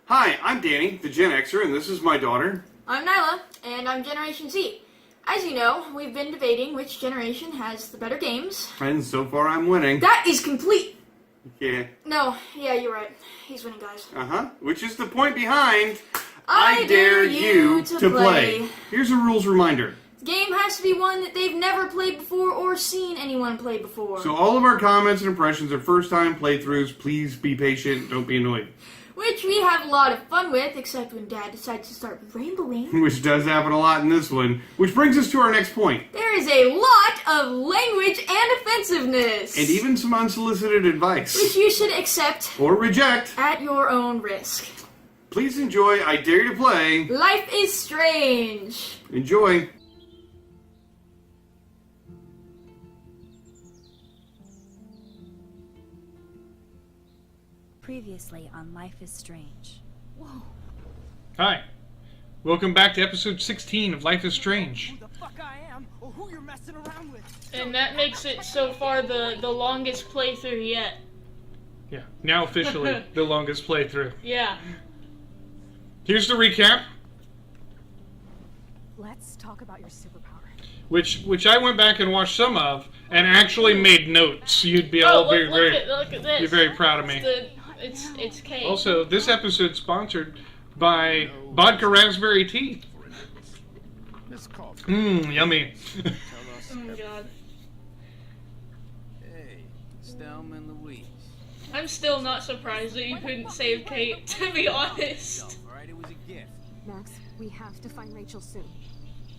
Hi, I'm Danny, the Gen Xer, and this is my daughter. I'm Nyla, and I'm Generation Z. As you know, we've been debating which generation has the better games. And so far I'm winning. That is complete! Yeah. No, yeah, you're right. He's winning, guys. Which is the point behind I dare you to play. Here's a rules reminder. The game has to be one that they've never played before or seen anyone play before. So all of our comments and impressions are first-time playthroughs. Please be patient. Don't be annoyed. Which we have a lot of fun with, except when Dad decides to start rambling. Which does happen a lot in this one. Which brings us to our next point. There is a lot of language and offensiveness. And even some unsolicited advice. Which you should accept. Or reject. At your own risk. Please enjoy I Dare You to Play. Life is Strange. Enjoy. Previously on Life is Strange. Whoa. Hi. Welcome back to episode 16 of Life is Strange. Who the fuck I am, or who you're messing around with. And that makes it so far the longest playthrough yet. Yeah, now officially the longest playthrough. Yeah. Here's the recap. Let's talk about your superpower. Which I went back and watched some of and actually made notes. You'd be all look at this. You're very proud of me. It's cake. Also, this episode's sponsored by vodka raspberry tea. Yummy. Oh my god. Hey, Stelma and Louise. I'm still not surprised that you couldn't save Kate, to be honest. Alright, it was a gift. Max, we have to find Rachel soon.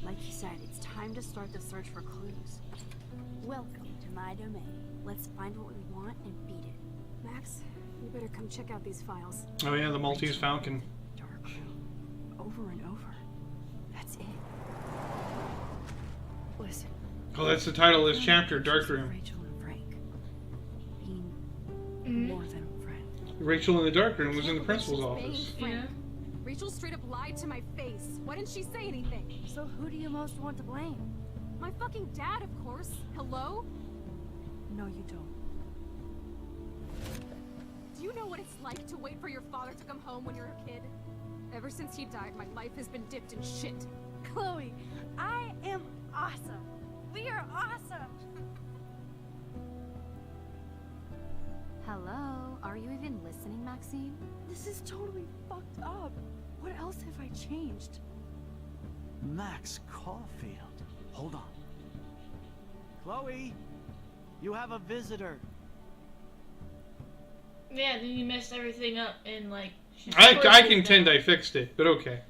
Like you said, it's time to start the search for clues. Welcome to my domain. Let's find what we want and beat it. Max, you better come check out these files. Oh yeah, the Maltese Falcon. Dark room. Over and over. That's it. Listen. Oh, that's the title of this chapter, Dark Room. Rachel and Frank. Being more than a friend. Rachel in the Dark Room was in the principal's office. Yeah. Rachel straight up lied to my face. Why didn't she say anything? So who do you most want to blame? My fucking dad, of course. Hello? No, you don't. Do you know what it's like to wait for your father to come home when you're a kid? Ever since he died, my life has been dipped in shit. Chloe, I am awesome. We are awesome. Hello? Are you even listening, Maxine? This is totally fucked up. What else have I changed? Max Caulfield. Hold on. Chloe, you have a visitor. Yeah, then you messed everything up and like... I contend I fixed it, but okay.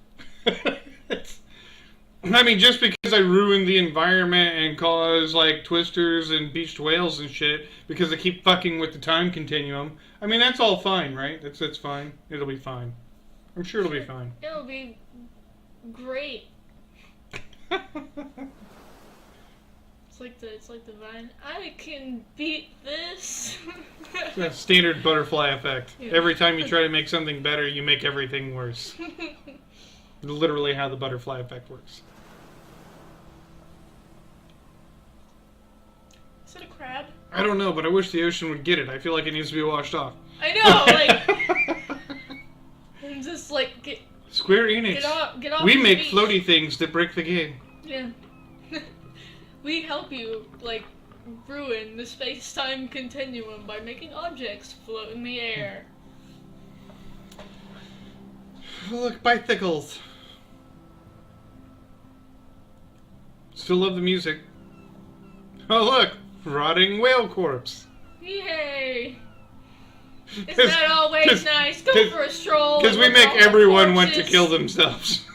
I mean, just because I ruined the environment and caused, like, twisters and beached whales and shit because I keep fucking with the time continuum, I mean, that's all fine, right? That's fine. It'll be fine. I'm sure it'll be fine. It'll be great. It's like the vine. I can beat this. The standard butterfly effect. Yeah. Every time you try to make something better, you make everything worse. Literally how the butterfly effect works. Is it a crab? I don't know, but I wish the ocean would get it. I feel like it needs to be washed off. I know, like... and just like, get Square Enix. Get off We the make beach. floaty things that break the game. Yeah. We help you, like, ruin the space-time continuum by making objects float in the air. Look, bicycles. Still love the music. Oh look, rotting whale corpse. Yay! Isn't that always nice? Go for a stroll. Because we and make look at all the everyone want to corpses. kill themselves.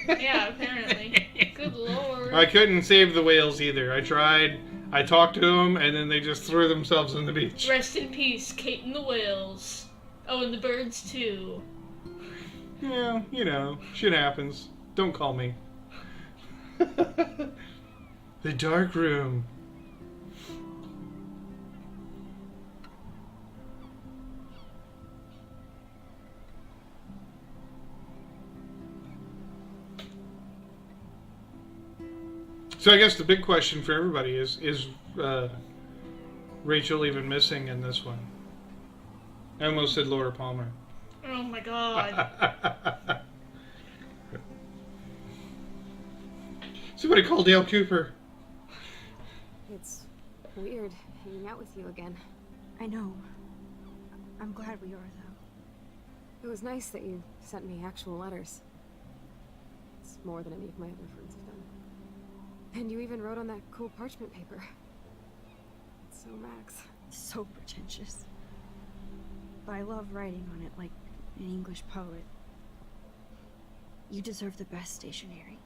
Yeah, apparently. Good lord. I couldn't save the whales either. I tried. I talked to them, and then they just threw themselves on the beach. Rest in peace, Kate and the whales. Oh, and the birds too. Yeah, you know, shit happens. Don't call me. The Dark Room. So I guess the big question for everybody is Rachel even missing in this one? I almost said Laura Palmer. Oh my god. Somebody call Dale Cooper. It's weird hanging out with you again. I know. I'm glad we are, though. It was nice that you sent me actual letters. It's more than any of my other friends have done. And you even wrote on that cool parchment paper. It's so Max. So pretentious. But I love writing on it like an English poet. You deserve the best stationery.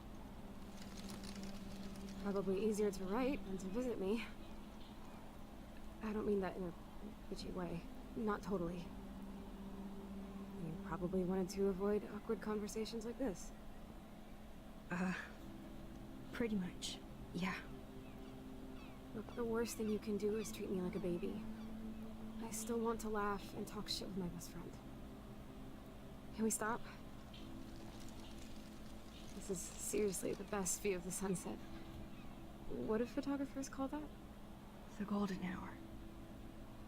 Probably easier to write than to visit me. I don't mean that in a bitchy way. Not totally. You probably wanted to avoid awkward conversations like this. Pretty much. Yeah. Look, the worst thing you can do is treat me like a baby. I still want to laugh and talk shit with my best friend. Can we stop? This is seriously the best view of the sunset. What do photographers call that? The golden hour.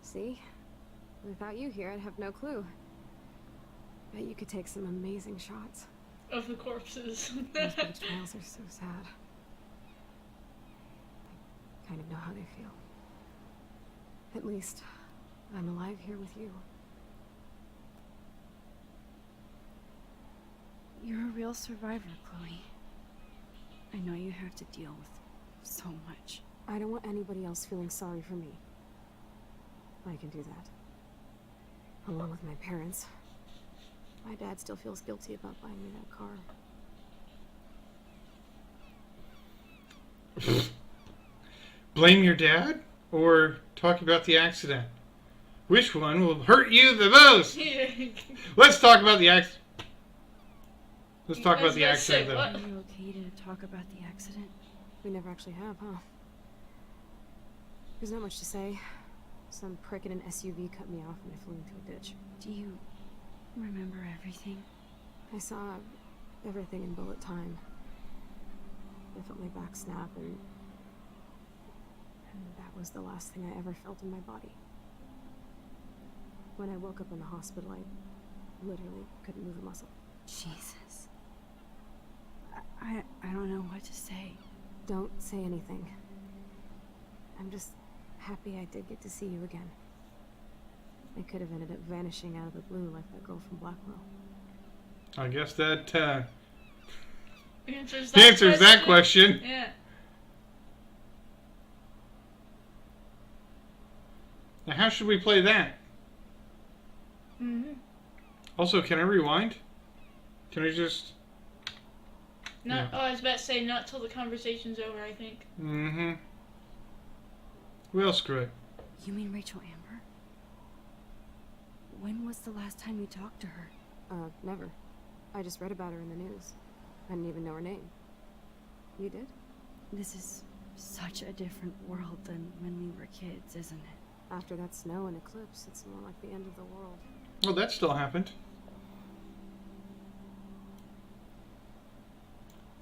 See? Without you here, I'd have no clue. Bet you could take some amazing shots. Of the corpses. Those beach trails are so sad. I kind of know how they feel. At least, I'm alive here with you. You're a real survivor, Chloe. I know you have to deal with so much. I don't want anybody else feeling sorry for me. I can do that. Along with my parents. My dad still feels guilty about buying me that car. Blame your dad or talk about the accident? Which one will hurt you the most? Let's talk about the accident. Let's talk about the accident, though. Are you okay to talk about the accident? We never actually have, huh? There's not much to say. Some prick in an SUV cut me off and I flew into a ditch. Do you remember everything? I saw everything in bullet time. I felt my back snap and that was the last thing I ever felt in my body. When I woke up in the hospital, I literally couldn't move a muscle. Jesus. I don't know what to say. Don't say anything. I'm just happy I did get to see you again. I could have ended up vanishing out of the blue like that girl from Blackwell. I guess that answers that question. Yeah. Now, how should we play that? Mm-hmm. Also, can I rewind? Can I just... Not. Oh, I was about to say not till the conversation's over, I think. Mm-hmm. Well, screw it. You mean Rachel Amber? When was the last time you talked to her? Never. I just read about her in the news. I didn't even know her name. You did? This is such a different world than when we were kids, isn't it? After that snow and eclipse, it's more like the end of the world. Well, that still happened.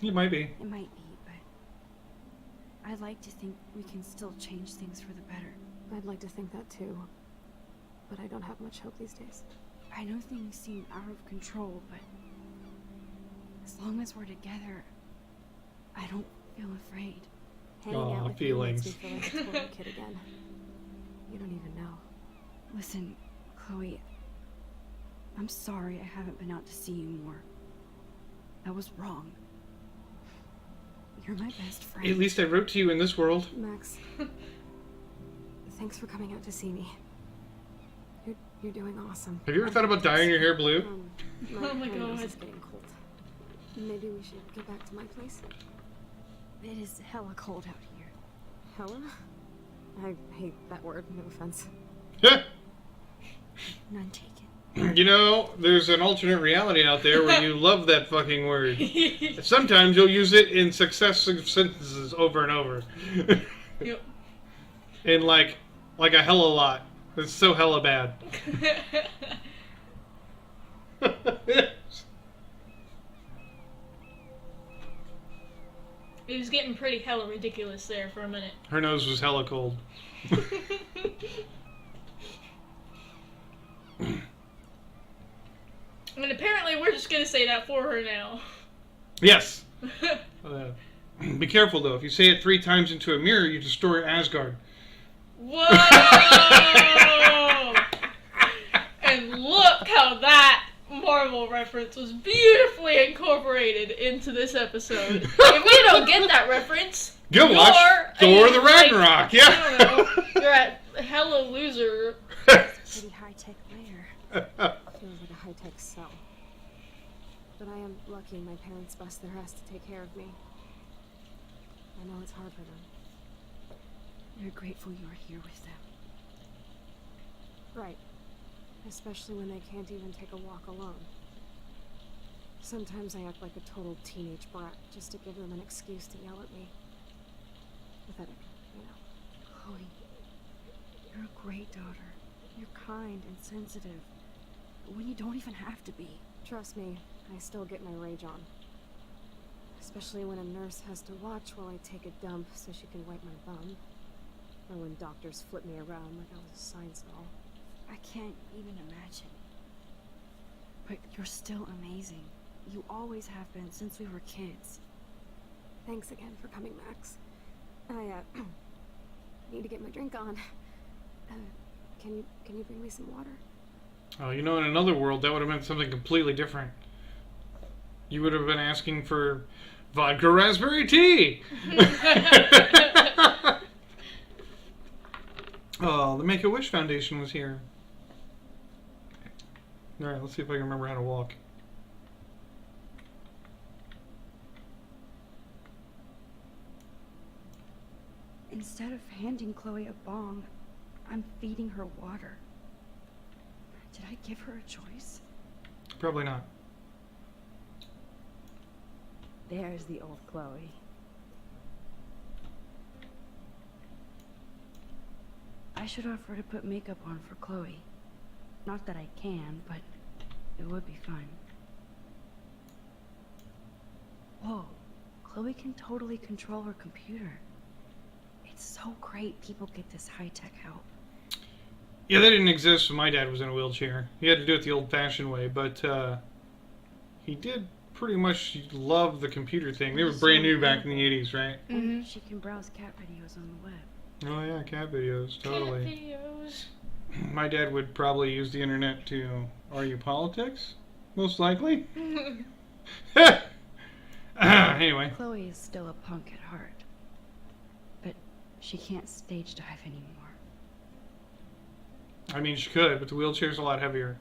It might be. It might be, but I'd like to think we can still change things for the better. I'd like to think that too. But I don't have much hope these days. I know things seem out of control, but as long as we're together, I don't feel afraid. Hanging Aw, out with feelings. you makes me feel like a total kid again. You don't even know. Listen, Chloe, I'm sorry I haven't been out to see you more. That was wrong. You're my best friend. At least I wrote to you in this world. Max, thanks for coming out to see me. You're doing awesome. Have you ever thought about dyeing your hair blue? Oh my nose God. is getting cold. Maybe we should get back to my place. It is hella cold out here. Hella? I hate that word, no offense. None taken. You know, there's an alternate reality out there where you love that fucking word. Sometimes you'll use it in successive sentences over and over. Yep. And like a hella lot. It's so hella bad. It was getting pretty hella ridiculous there for a minute. Her nose was hella cold. And apparently we're just gonna say that for her now. Yes. Be careful though. If you say it 3 times into a mirror, you destroy Asgard. Whoa! And look how that Marvel reference was beautifully incorporated into this episode. If you don't get that reference, Go watch Thor the Ragnarok. Yeah. I don't know. You're at hella loser. Pretty high-tech layer. Feels like a high-tech cell. But I am lucky my parents bust their ass to take care of me. I know it's hard for them. You're grateful you're here with them. Right. Especially when they can't even take a walk alone. Sometimes I act like a total teenage brat just to give them an excuse to yell at me. Pathetic, you know. Chloe, you're a great daughter. You're kind and sensitive. When you don't even have to be. Trust me, I still get my rage on. Especially when a nurse has to watch while I take a dump so she can wipe my bum. Or when doctors flip me around like I was a science doll. I can't even imagine. But you're still amazing. You always have been since we were kids. Thanks again for coming, Max. I need to get my drink on. Can you bring me some water? Oh, you know, in another world, that would have meant something completely different. You would have been asking for vodka raspberry tea. Oh, the Make-A-Wish Foundation was here. Alright, let's see if I can remember how to walk. Instead of handing Chloe a bong, I'm feeding her water. Did I give her a choice? Probably not. There's the old Chloe. I should offer to put makeup on for Chloe. Not that I can, but it would be fun. Whoa, Chloe can totally control her computer. It's so great people get this high-tech help. Yeah, that didn't exist when my dad was in a wheelchair. He had to do it the old-fashioned way, but he did pretty much love the computer thing. They were brand new back in the 80s, right? And she can browse cat videos on the web. Oh yeah, cat videos, totally. Cat videos. My dad would probably use the internet to argue politics, most likely. Anyway. Chloe is still a punk at heart. But she can't stage dive anymore. I mean, she could, but the wheelchair's a lot heavier.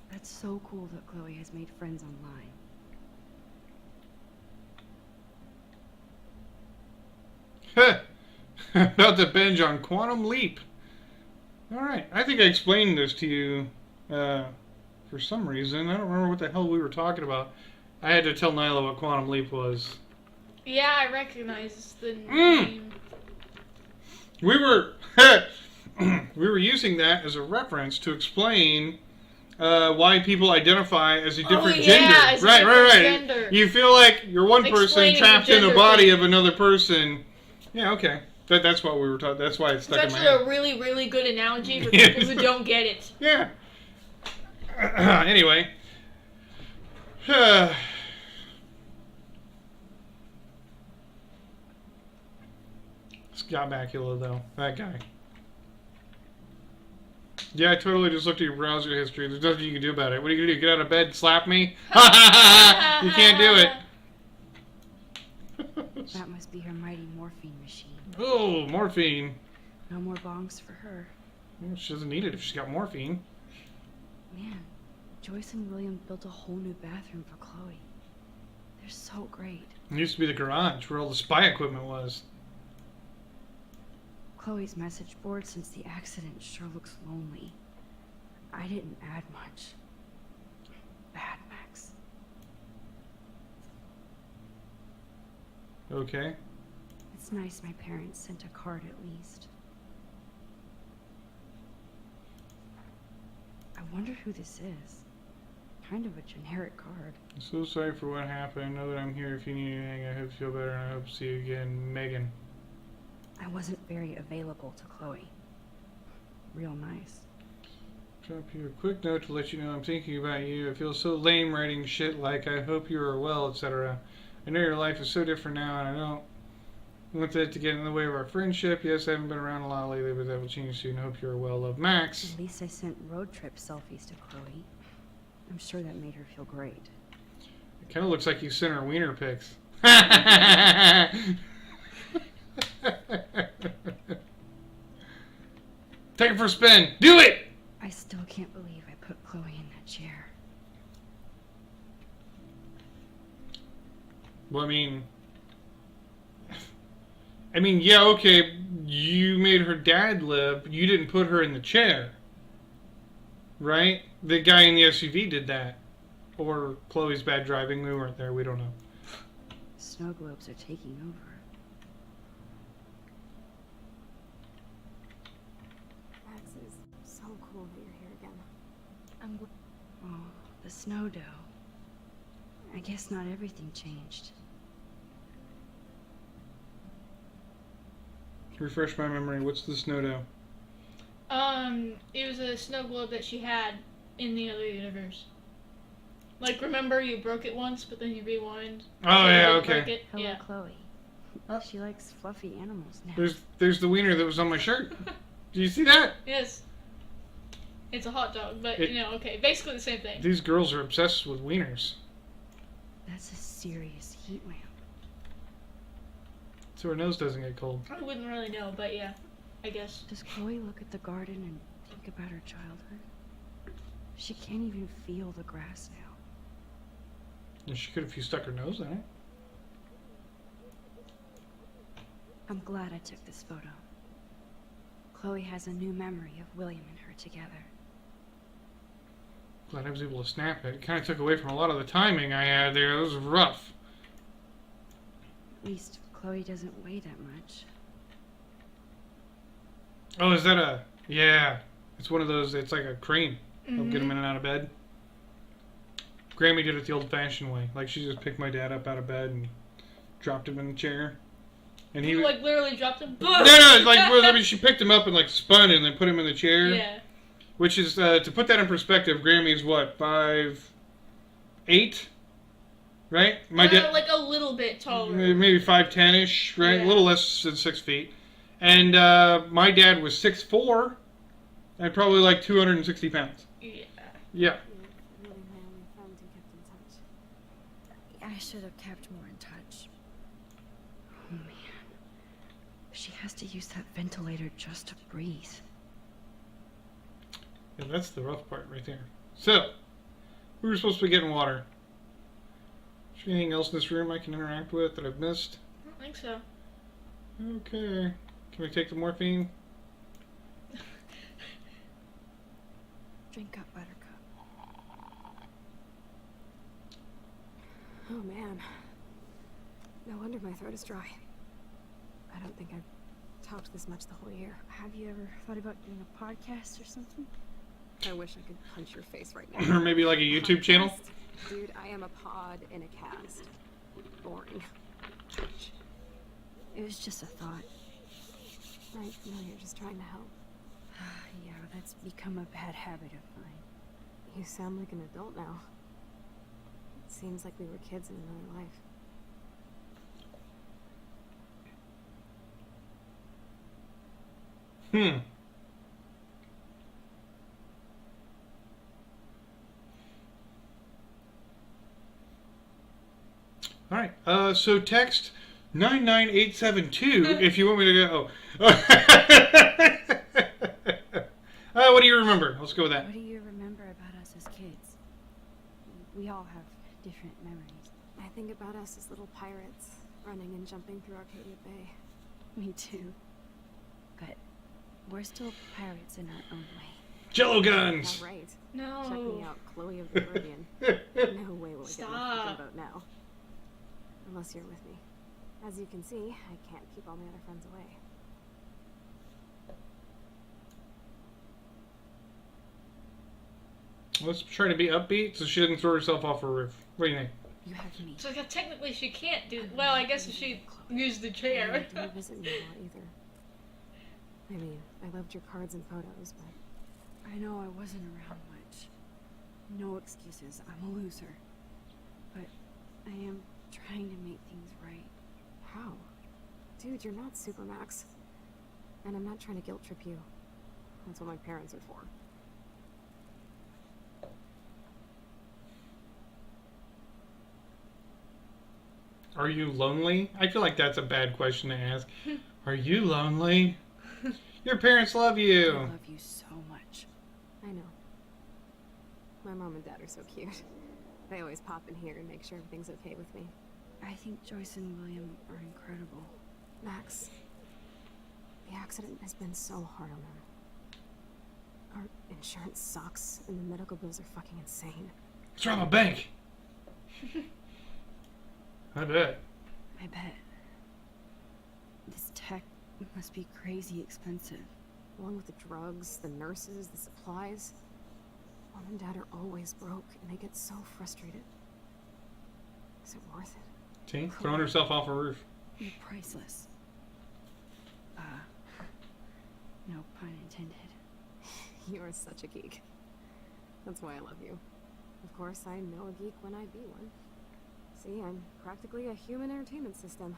That's so cool that Chloe has made friends online. About to binge on Quantum Leap. Alright, I think I explained this to you for some reason. I don't remember what the hell we were talking about. I had to tell Nyla what Quantum Leap was. Yeah, I recognize the name. We were we were using that as a reference to explain why people identify as a different gender. As a different gender. You feel like you're one person Explaining trapped the in the gender body thing. of another person. Yeah, okay. That's what we were talking. That's why it's stuck It's in actually my head. a really, really good analogy for people who don't get it. Yeah. Anyway. Scott Bakula, though. That guy. Yeah, I totally just looked at your browser history. There's nothing you can do about it. What are you going to do? Get out of bed and slap me? You can't do it. That must be her mighty morphine machine. Oh, morphine. No more bongs for her. Well, she doesn't need it if she's got morphine. Man, Joyce and William built a whole new bathroom for Chloe. They're so great. It used to be the garage where all the spy equipment was. Chloe's message board since the accident sure looks lonely. I didn't add much. Bad, Max. Okay. It's nice my parents sent a card at least. I wonder who this is. Kind of a generic card. I'm so sorry for what happened. I know that I'm here if you need anything. I hope you feel better and I hope to see you again. Megan. I wasn't very available to Chloe. Real nice. Drop you a quick note to let you know I'm thinking about you. I feel so lame writing shit like I hope you are well, etc. I know your life is so different now, and I don't want that to get in the way of our friendship. Yes, I haven't been around a lot lately, but that will change soon. I hope you're well. Love, Max. At least I sent road trip selfies to Chloe. I'm sure that made her feel great. It kind of looks like you sent her wiener pics. Take it for a spin. Do it! I still can't believe I put Chloe in that chair. Well, I mean, yeah, okay, you made her dad live, you didn't put her in the chair. Right? The guy in the SUV did that. Or Chloe's bad driving, we weren't there, we don't know. Snow globes are taking over. Max, is so cool that you're here again. Oh, the snow dough. I guess not everything changed. Refresh my memory, what's the snow dough? It was a snow globe that she had in the other universe. Like, remember you broke it once, but then you rewind? Oh, So you yeah, didn't okay. break it? Hello, Yeah. Chloe. She likes fluffy animals now. There's the wiener that was on my shirt. Do you see that? Yes. It's a hot dog, but, It- okay, basically the same thing. These girls are obsessed with wieners. That's a serious heat lamp. So her nose doesn't get cold. I wouldn't really know, but yeah, I guess. Does Chloe look at the garden and think about her childhood? She can't even feel the grass now. And she could if you stuck her nose in it. I'm glad I took this photo. Chloe has a new memory of William and her together. Glad I was able to snap it. It kind of took away from a lot of the timing I had there. It was rough. At least Chloe doesn't weigh that much. Oh, is that a... Yeah. It's one of those, it's like a crane. Help get him in and out of bed. Grammy did it the old-fashioned way. Like, she just picked my dad up out of bed and dropped him in the chair. And he You, like, literally dropped him. No, like, well, I mean, she picked him up and, like, spun and then put him in the chair. Yeah. Which is, to put that in perspective, Grammy's what, 5'8"? Right? My dad, Like a little bit taller. maybe 5'10"-ish, right? Yeah. A little less than 6 feet. And my dad was 6'4", and probably like 260 pounds. Yeah. Yeah. You're really my only friend who kept in touch. I should have kept more in touch. Oh man. She has to use that ventilator just to breathe. Yeah, that's the rough part right there. So, we were supposed to be getting water. Is there anything else in this room I can interact with that I've missed? I don't think so. Okay. Can we take the morphine? Drink up, Buttercup. Oh man. No wonder my throat is dry. I don't think I've talked this much the whole year. Have you ever thought about doing a podcast or something? I wish I could punch your face right now. Or maybe like a YouTube channel? Podcast? Dude, I am a pod in a cast. Boring. It was just a thought. I know you're just trying to help. Yeah, that's become a bad habit of mine. You sound like an adult now. It seems like we were kids in another life. Alright, so text 99872 if you want me to go. Oh. What do you remember? Let's go with that. What do you remember about us as kids? We all have different memories. I think about us as little pirates, running and jumping through Arcadia Bay. Me too. But we're still pirates in our own way. Jello guns! All right. No. Check me out, Chloe of the Caribbean. No way will I get my Stop. freaking boat now. Unless you're with me. As you can see, I can't keep all my other friends away. Let's try to be upbeat so she doesn't throw herself off a roof. What do you think? You have me. So technically she can't do. Well, I guess if she used the chair. You didn't visit me a lot either. I mean, I loved your cards and photos, but I know I wasn't around much. No excuses, I'm a loser. But I am trying to make things right. How? Dude, you're not Supermax. And I'm not trying to guilt trip you. That's what my parents are for. Are you lonely? I feel like that's a bad question to ask. Are you lonely? Your parents love I you. love you so much. I know. My mom and dad are so cute. They always pop in here and make sure everything's okay with me. I think Joyce and William are incredible. Max, the accident has been so hard on them. Our insurance sucks, and the medical bills are fucking insane. It's from a bank. I bet. I bet. This tech must be crazy expensive. Along with the drugs, the nurses, the supplies. Mom and dad are always broke, and they get so frustrated. Is it worth it? See? Throwing herself off a roof. You're priceless. No pun intended. You are such a geek. That's why I love you. Of course, I know a geek when I be one. See, I'm practically a human entertainment system.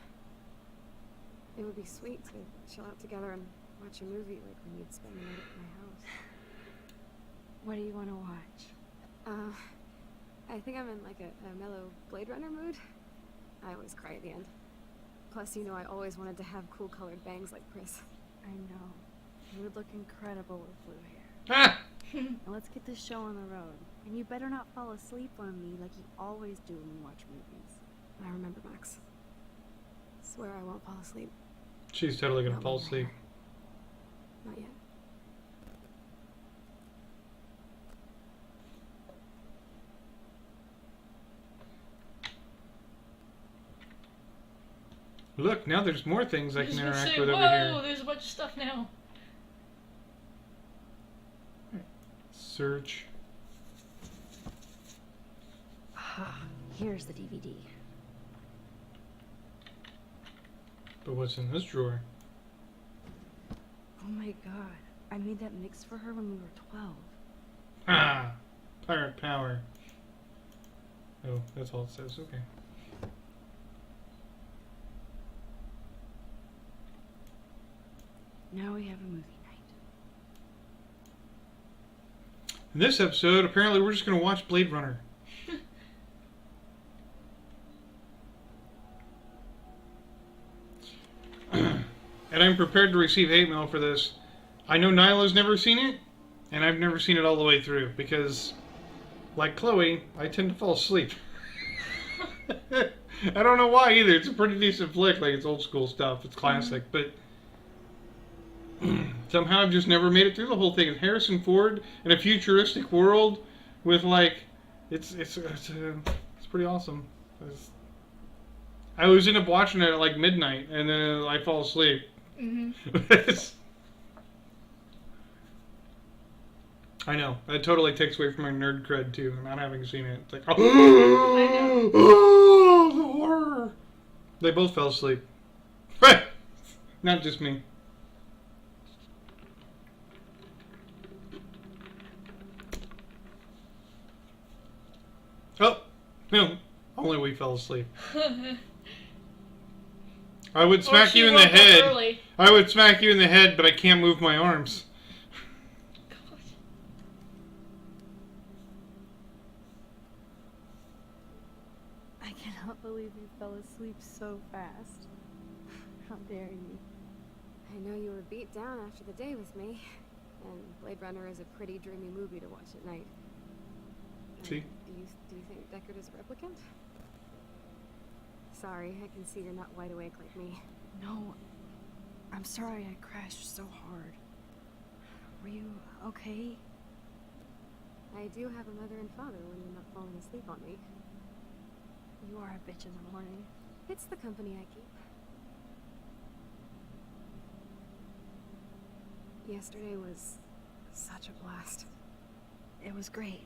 It would be sweet to chill out together and watch a movie like when you'd spend the night at my house. What do you want to watch? I think I'm in like a mellow Blade Runner mood. I always cry at the end. Plus, you know, I always wanted to have cool colored bangs like Chris. I know. You would look incredible with blue hair. Ah! Now let's get this show on the road. And you better not fall asleep on me like you always do when you watch movies. I remember, Max. Swear I won't fall asleep. She's totally gonna Not fall when asleep. you're here. Not yet. Look, now there's more things I I was can gonna interact say, with whoa, over here. there's a bunch of stuff now. Search. Here's the DVD. But what's in this drawer? Oh my god. I made that mix for her when we were 12. Ah! Pirate power. Oh, that's all it says. Okay. Now we have a movie night. In this episode, apparently we're just going to watch Blade Runner. And I'm prepared to receive hate mail for this. I know Nyla's never seen it, and I've never seen it all the way through, because, like Chloe, I tend to fall asleep. I don't know why either. It's a pretty decent flick, like it's old school stuff. It's classic, but somehow I've just never made it through the whole thing. And Harrison Ford in a futuristic world with like, it's pretty awesome. I was end up watching it at like midnight, and then I fall asleep. I know. That totally takes away from my nerd cred too, not having seen it. It's like, oh, the horror. They both fell asleep. Not just me. Oh, no. Only we fell asleep. I would smack you in the head. Early. I would smack you in the head, but I can't move my arms. I cannot believe you fell asleep so fast. How dare you? I know you were beat down after the day with me. And Blade Runner is a pretty dreamy movie to watch at night. See? Do you think Deckard is a replicant? Sorry, I can see you're not wide awake like me. No. I'm sorry I crashed so hard. Were you okay? I do have a mother and father when you're not falling asleep on me. You are a bitch in the morning. It's the company I keep. Yesterday was such a blast. It was great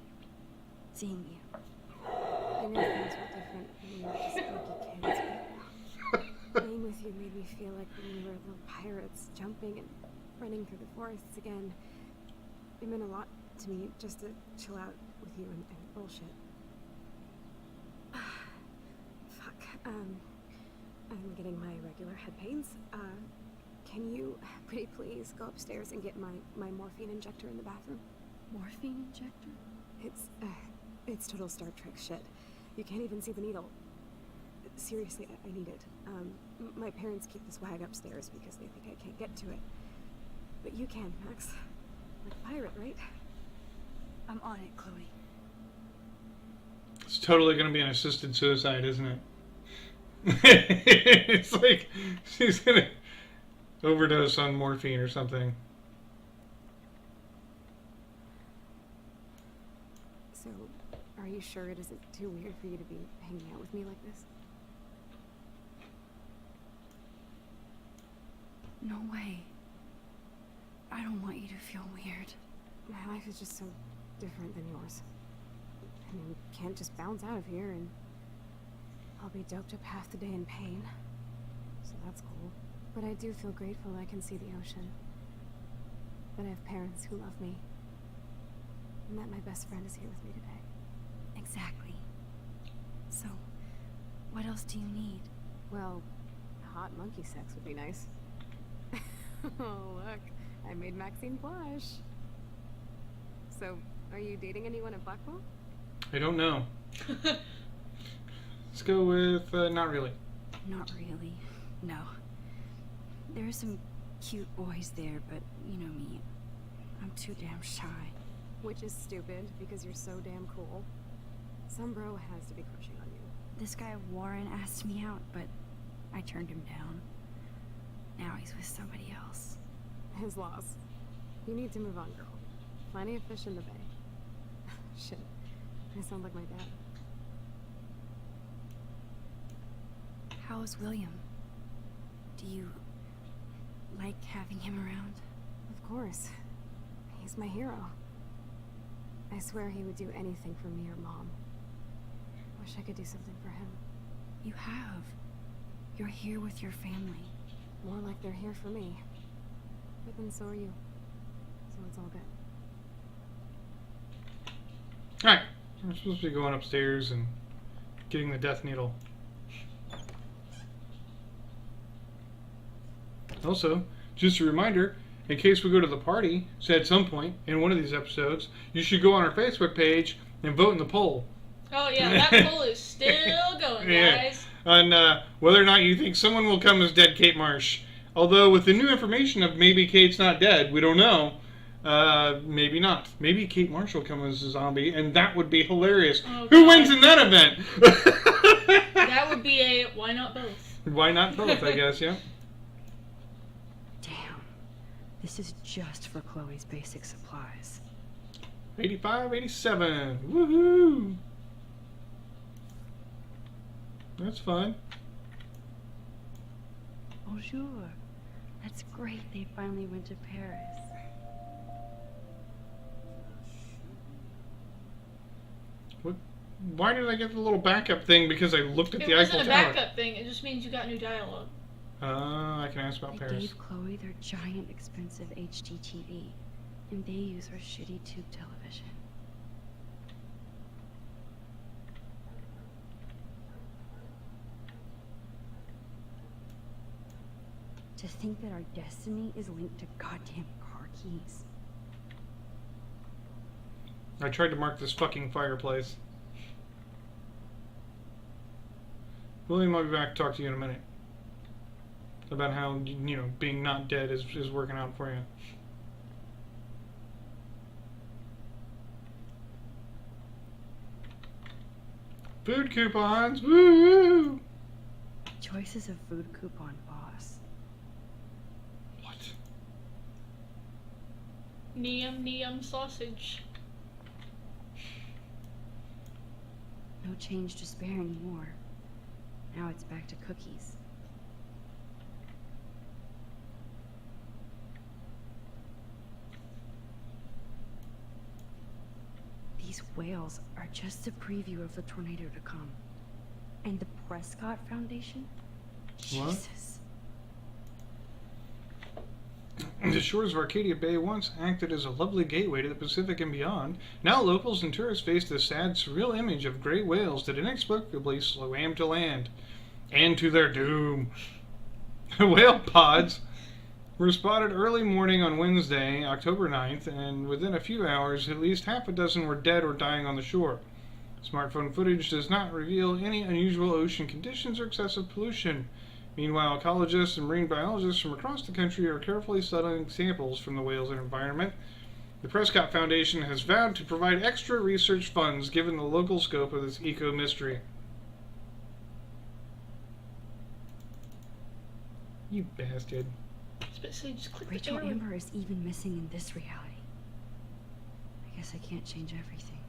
seeing you. I know things were different when we were just spooky kids, but playing with you made me feel like when we were little pirates jumping and running through the forests again. It meant a lot to me just to chill out with you and bullshit. Fuck. I'm getting my regular head pains. Can you, pretty please, go upstairs and get my morphine injector in the bathroom? Morphine injector? It's total Star Trek shit. You can't even see the needle. Seriously, I need it. My parents keep this wag upstairs because they think I can't get to it. But you can, Max. Like a pirate, right? I'm on it, Chloe. It's totally going to be an assisted suicide, isn't it? It's like she's going to overdose on morphine or something. So, are you sure it isn't too weird for you to be hanging out with me like this? No way. I don't want you to feel weird. My life is just so different than yours. I mean, we can't just bounce out of here and I'll be doped up half the day in pain. So that's cool. But I do feel grateful I can see the ocean. That I have parents who love me. And that my best friend is here with me today. Exactly. So, what else do you need? Well, hot monkey sex would be nice. Oh, look. I made Maxine blush. So, are you dating anyone at Blackwell? I don't know. Let's go with not really. Not really. No. There are some cute boys there, but you know me. I'm too damn shy. Which is stupid, because you're so damn cool. Some bro has to be crushing on you. This guy Warren asked me out, but I turned him down. Now he's with somebody else. His loss. You need to move on, girl. Plenty of fish in the bay. Shit. I sound like my dad. How is William? Do you like having him around? Of course. He's my hero. I swear he would do anything for me or Mom. Wish I could do something for him. You have. You're here with your family. More like they're here for me. But then so are you. So it's all good. Alright, we're supposed to be going upstairs and getting the death needle. Also, just a reminder, in case we go to the party, so at some point in one of these episodes, you should go on our Facebook page and vote in the poll. Oh yeah, that poll is still going, guys. On whether or not you think someone will come as dead Kate Marsh. Although with the new information of maybe Kate's not dead, we don't know. Maybe not. Maybe Kate Marsh will come as a zombie, and that would be hilarious. Oh, Who God. wins in that event? That would be a why not both? Why not both, I guess, yeah. Damn. This is just for Chloe's basic supplies. 85, 87. Woohoo! That's fun. Bonjour. That's great they finally went to Paris. What? Why did I get the little backup thing? Because I looked at It the Eiffel wasn't a Tower. backup thing. It just means you got new dialogue. I can ask about I Paris. gave Chloe their giant expensive HD TV, and they use our shitty tube television. To think that our destiny is linked to goddamn car keys. I tried to mark this fucking fireplace. William, I'll be back to talk to you in a minute. About how, you know, being not dead is working out for you. Food coupons! Woo! Choices of food coupon boss. What? Neum sausage. No change to spare anymore. Now it's back to cookies. These whales are just a preview of the tornado to come. And the Prescott Foundation? What? Jesus. The shores of Arcadia Bay once acted as a lovely gateway to the Pacific and beyond. Now locals and tourists face the sad, surreal image of gray whales that inexplicably swam to land. And to their doom. Whale pods were spotted early morning on Wednesday, October 9th, and within a few hours, at least half a dozen were dead or dying on the shore. Smartphone footage does not reveal any unusual ocean conditions or excessive pollution. Meanwhile, ecologists and marine biologists from across the country are carefully studying samples from the whales and environment. The Prescott Foundation has vowed to provide extra research funds given the local scope of this eco-mystery. You bastard. Just click Rachel the arrow. Amber is even missing in this reality. I guess I can't change everything.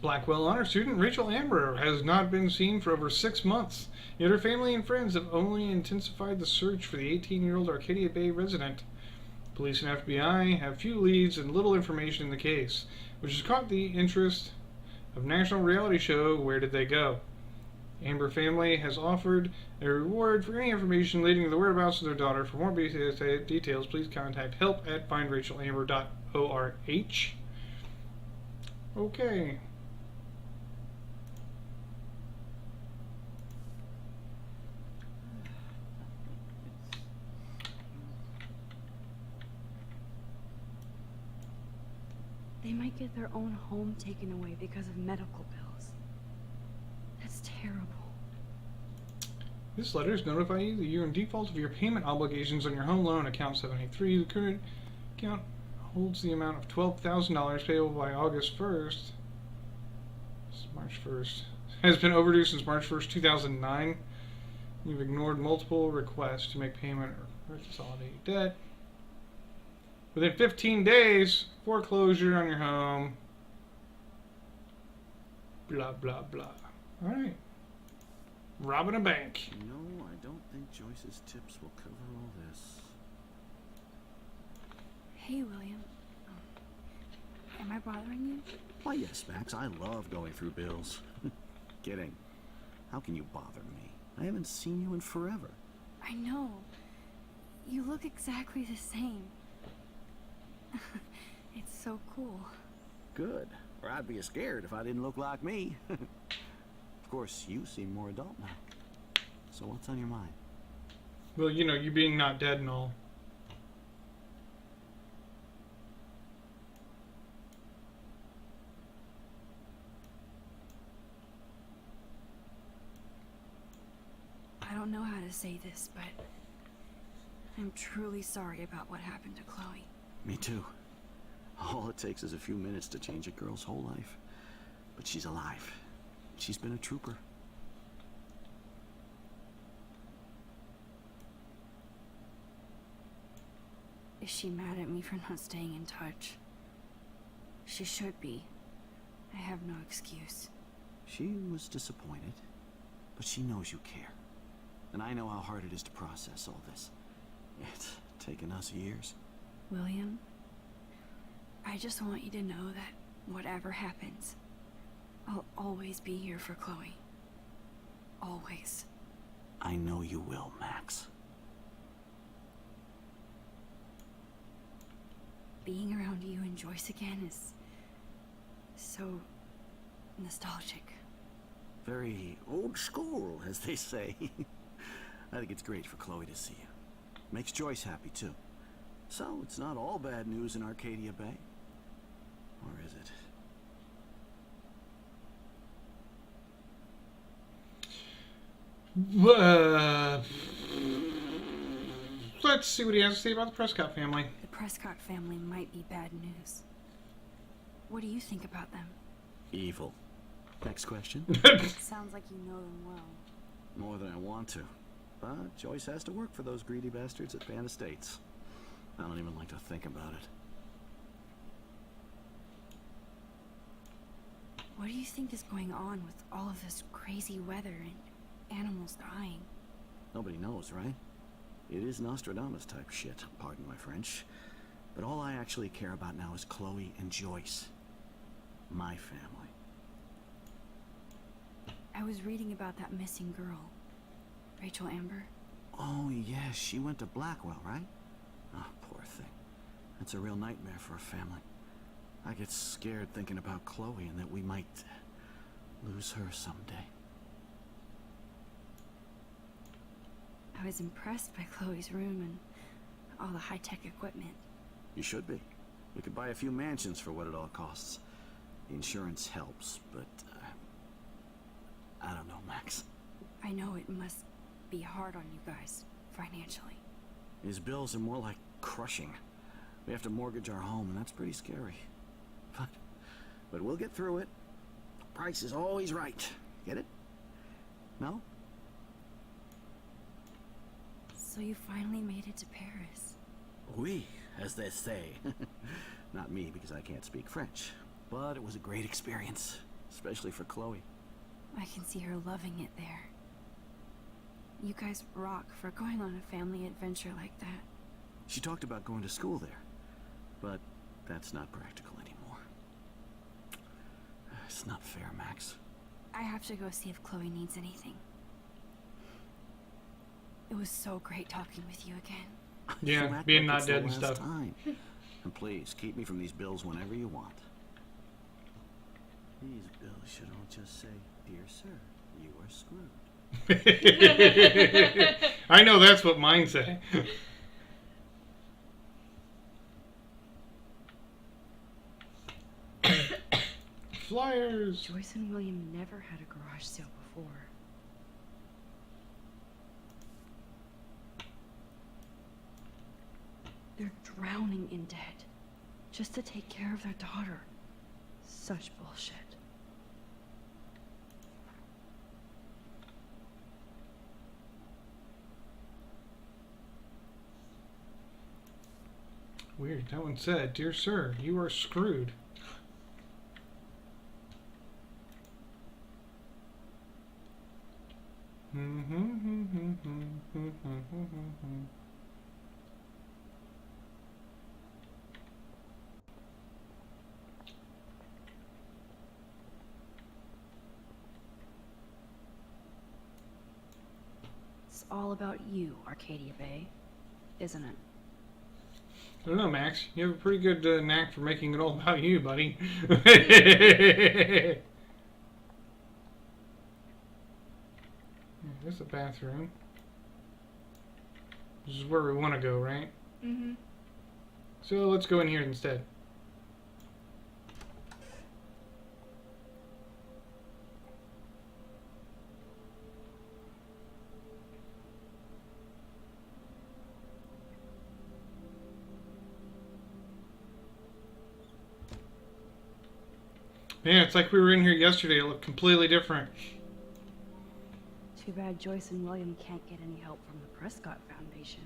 Blackwell honor student Rachel Amber has not been seen for over 6 months, yet her family and friends have only intensified the search for the 18-year-old Arcadia Bay resident. Police and FBI have few leads and little information in the case, which has caught the interest of national reality show Where Did They Go? Amber family has offered a reward for any information leading to the whereabouts of their daughter. For more details, please contact help@findrachelamber.org. Okay. They might get their own home taken away because of medical bills. That's terrible. This letter is notifying you that you're in default of your payment obligations on your home loan, account 783. The current account holds the amount of $12,000 payable by August 1st. This is March 1st. Has been overdue since March 1st, 2009. You've ignored multiple requests to make payment or consolidate debt. Within 15 days, foreclosure on your home. Blah, blah, blah. Alright. Robbing a bank. No, I don't think Joyce's tips will cover all this. Hey, William. Am I bothering you? Why, yes, Max, I love going through bills. Kidding. How can you bother me? I haven't seen you in forever. I know. You look exactly the same. It's so cool. Good. Or I'd be scared if I didn't look like me. Of course, you seem more adult now. So what's on your mind? Well, you know, you being not dead and all. I don't know how to say this, but I'm truly sorry about what happened to Chloe. Me too. All it takes is a few minutes to change a girl's whole life. But she's alive. She's been a trooper. Is she mad at me for not staying in touch? She should be. I have no excuse. She was disappointed, but she knows you care. And I know how hard it is to process all this. It's taken us years. William, I just want you to know that whatever happens, I'll always be here for Chloe. Always. I know you will, Max. Being around you and Joyce again is so nostalgic. Very old school, as they say. I think it's great for Chloe to see you. Makes Joyce happy, too. So, it's not all bad news in Arcadia Bay. Or is it? Let's see what he has to say about the Prescott family. The Prescott family might be bad news. What do you think about them? Evil. Next question. Sounds like you know them well. More than I want to. But Joyce has to work for those greedy bastards at Pan Estates. I don't even like to think about it. What do you think is going on with all of this crazy weather and animals dying? Nobody knows, right? It is Nostradamus type shit, pardon my French. But all I actually care about now is Chloe and Joyce. My family. I was reading about that missing girl, Rachel Amber. Oh, yeah, she went to Blackwell, right? Oh, poor thing. That's a real nightmare for a family. I get scared thinking about Chloe and that we might lose her someday. I was impressed by Chloe's room and all the high-tech equipment. You should be. We could buy a few mansions for what it all costs. The insurance helps, but I don't know, Max. I know it must be hard on you guys, financially. These bills are more like crushing. We have to mortgage our home, and that's pretty scary. But we'll get through it. Price is always right. Get it? No? So you finally made it to Paris. Oui, as they say. Not me, because I can't speak French. But it was a great experience, especially for Chloe. I can see her loving it there. You guys rock for going on a family adventure like that. She talked about going to school there, but that's not practical anymore. It's not fair, Max. I have to go see if Chloe needs anything. It was so great talking with you again. Yeah, You act being like not it's the dead and last stuff. time. And please, keep me from these bills whenever you want. These bills should all just say, "Dear sir, you are screwed." I know that's what mine say. Flyers. Joyce and William never had a garage sale before. They're drowning in debt just to take care of their daughter. Such bullshit. Weird. That one said, "Dear sir, you are screwed." It's all about you, Arcadia Bay, isn't it? I don't know, Max. You have a pretty good knack for making it all about you, buddy. There's the bathroom. This is where we want to go, right? Mm-hmm. So let's go in here instead. Yeah, it's like we were in here yesterday. It looked completely different. Too bad Joyce and William can't get any help from the Prescott Foundation.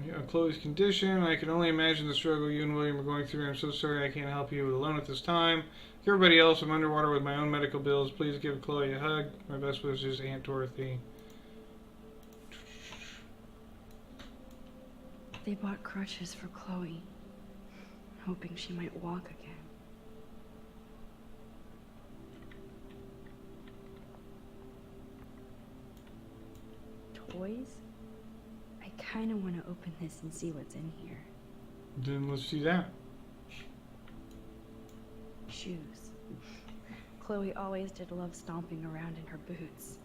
Yeah, Chloe's condition. I can only imagine the struggle you and William are going through. I'm so sorry I can't help you alone at this time. Like everybody else, I'm underwater with my own medical bills. Please give Chloe a hug. My best wishes, Aunt Dorothy. They bought crutches for Chloe, hoping she might walk again. Toys? I kind of want to open this and see what's in here. Then let's do that. Shoes. Chloe always did love stomping around in her boots.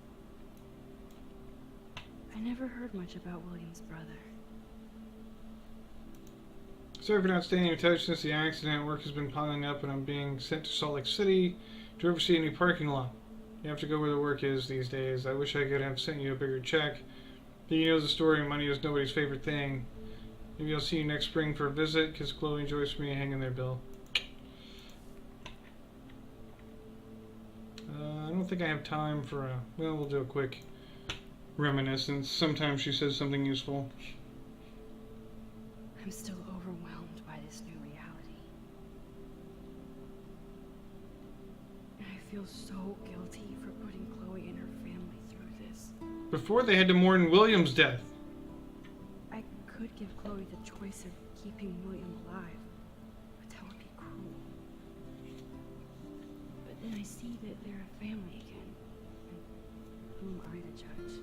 I never heard much about William's brother. Sorry for not staying in touch since the accident. Work has been piling up and I'm being sent to Salt Lake City to oversee a new parking lot. You have to go where the work is these days. I wish I could have sent you a bigger check. But you know the story, money is nobody's favorite thing. Maybe I'll see you next spring for a visit, because Chloe and Joyce me hanging their bill. I don't think I have time for a... Well, we'll do a quick reminiscence. Sometimes she says something useful. I'm still overwhelmed by this new reality. I feel so guilty for putting Chloe and her family through this. Before they had to mourn William's death. I could give Chloe the choice of keeping William alive, but that would be cruel. But then I see that they're a family again. Who am I to judge?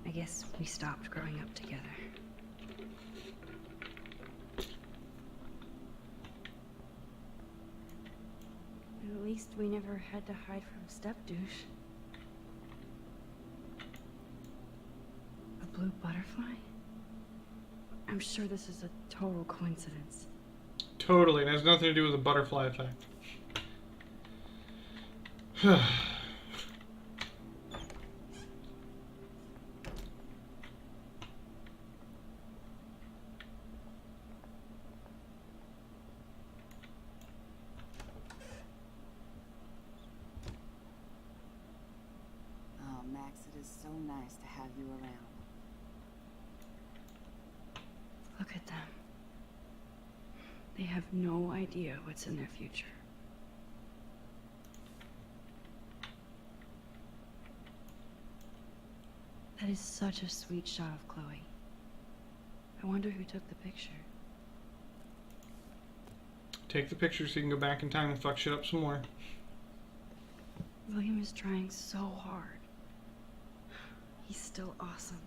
I guess we stopped growing up together. At least we never had to hide from step-douche. A blue butterfly? I'm sure this is a total coincidence. Totally. It has nothing to do with the butterfly effect. Oh, Max, it is so nice to have you around. Look at them. They have no idea what's in their future. That is such a sweet shot of Chloe. I wonder who took the picture. Take the picture so you can go back in time and fuck shit up some more. William is trying so hard. He's still awesome.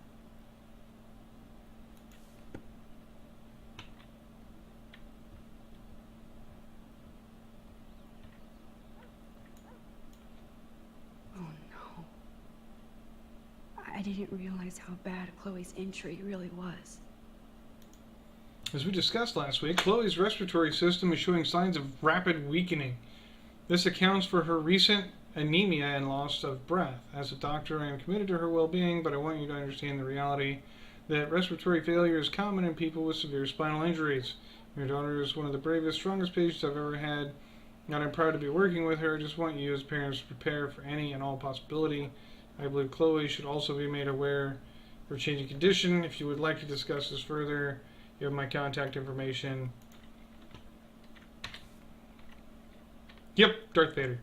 Oh no. I didn't realize how bad Chloe's injury really was. As we discussed last week, Chloe's respiratory system is showing signs of rapid weakening. This accounts for her recent anemia and loss of breath. As a doctor, I am committed to her well-being, but I want you to understand the reality that respiratory failure is common in people with severe spinal injuries. Your daughter is one of the bravest, strongest patients I've ever had, and I'm proud to be working with her. I just want you as parents to prepare for any and all possibility. I believe Chloe should also be made aware of her changing condition. If you would like to discuss this further, you have my contact information. Yep, Darth Vader.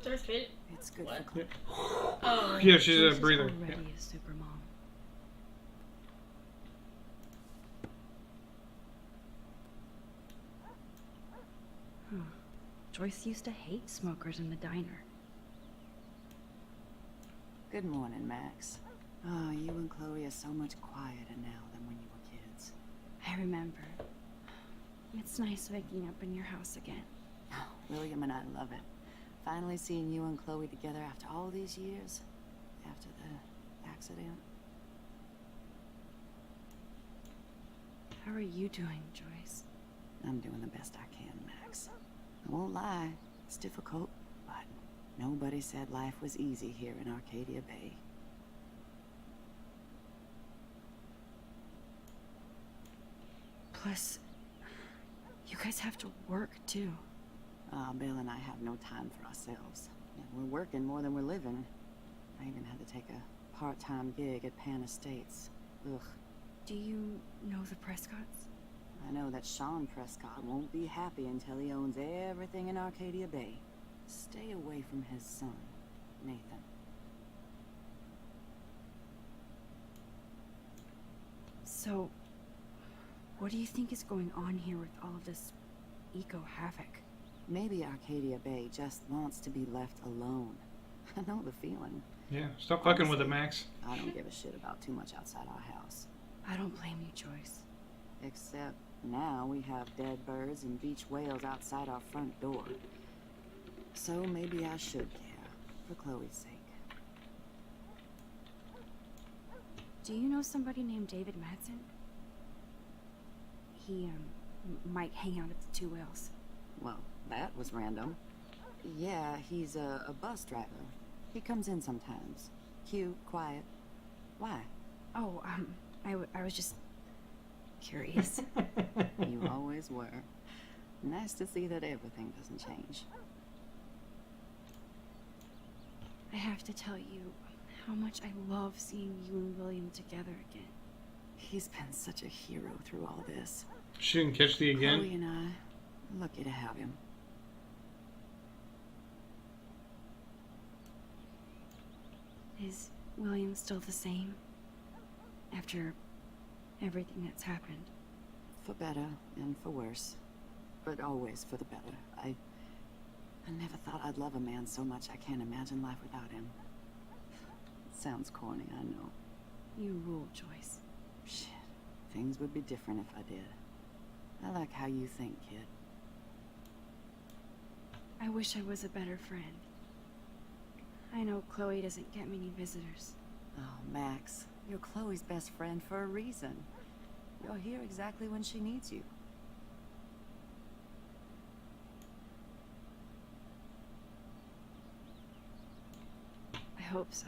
Darth Vader. It's good What? for Chloe. Oh. Yeah, she's Joyce a is breather. already Yeah. a super mom. Huh. Joyce used to hate smokers in the diner. Good morning, Max. Oh, you and Chloe are so much quieter now than when you were kids. I remember. It's nice waking up in your house again. Oh, William and I love it. Finally seeing you and Chloe together after all these years. After the accident. How are you doing, Joyce? I'm doing the best I can, Max. I won't lie, it's difficult, but nobody said life was easy here in Arcadia Bay. Plus, you guys have to work too. Bill and I have no time for ourselves. Yeah, we're working more than we're living. I even had to take a part-time gig at Pan Estates. Ugh. Do you know the Prescotts? I know that Sean Prescott won't be happy until he owns everything in Arcadia Bay. Stay away from his son, Nathan. So, what do you think is going on here with all of this eco-havoc? Maybe Arcadia Bay just wants to be left alone. I know the feeling. Yeah, stop fucking with it, Max. I don't give a shit about too much outside our house. I don't blame you, Joyce. Except now we have dead birds and beach whales outside our front door. So maybe I should care, for Chloe's sake. Do you know somebody named David Madsen? He, might hang out at the Two Whales. Well, that was random. Yeah, he's a bus driver. He comes in sometimes. Cute, quiet. Why? Oh, I was just curious. You always were. Nice to see that everything doesn't change. I have to tell you how much I love seeing you and William together again. He's been such a hero through all this. She didn't catch the again. Chloe and I, lucky to have him. Is William still the same? After everything that's happened? For better and for worse. But always for the better. I never thought I'd love a man so much I can't imagine life without him. It sounds corny, I know. You rule, Joyce. Shit. Things would be different if I did. I like how you think, kid. I wish I was a better friend. I know Chloe doesn't get many visitors. Oh, Max, you're Chloe's best friend for a reason. You're here exactly when she needs you. I hope so.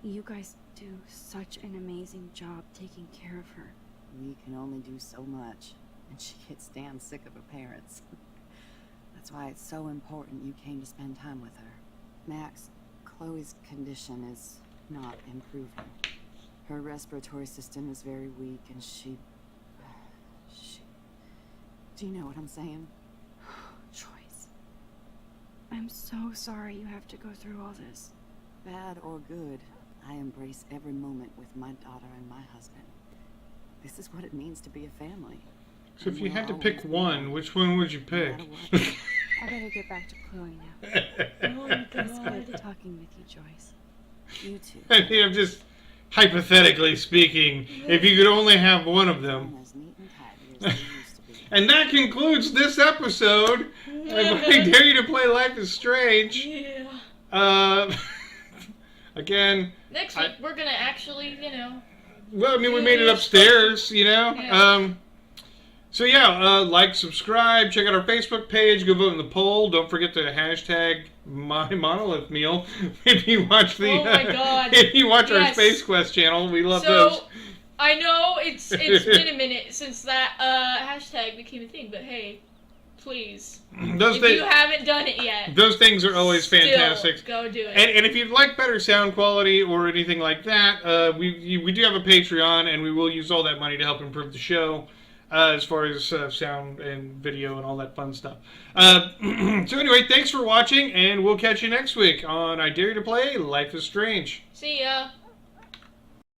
You guys do such an amazing job taking care of her. We can only do so much, and she gets damn sick of her parents. That's why it's so important you came to spend time with her. Max, Chloe's condition is not improving. Her respiratory system is very weak, and she... Do you know what I'm saying? Joyce. I'm so sorry you have to go through all this. Bad or good, I embrace every moment with my daughter and my husband. This is what it means to be a family. So if you And had to we'll pick always be one, which one would you no pick? matter what. I better get back to Chloe now. Oh my It's god. good talking with you, Joyce. You too. I mean, I'm just hypothetically speaking, if you could only have one of them. I'm as neat and tidy as they used to be. And that concludes this episode of I Dare You to Play Life is Strange. Yeah. Again, Next week, we're gonna actually, well, I mean, we made it upstairs, you know? Yeah. So yeah, like, subscribe, check out our Facebook page, go vote in the poll. Don't forget to hashtag my monolith meal if you watch the Oh my God. if you watch our Yes. Space Quest channel. We love So, those. I know it's been a minute since that hashtag became a thing, but hey, please, Those if things, you haven't done it yet, those things are always still fantastic. go do it. And if you'd like better sound quality or anything like that, we do have a Patreon, and we will use all that money to help improve the show, as far as sound and video and all that fun stuff. So anyway, thanks for watching, and we'll catch you next week on I Dare You to Play Life is Strange. See ya.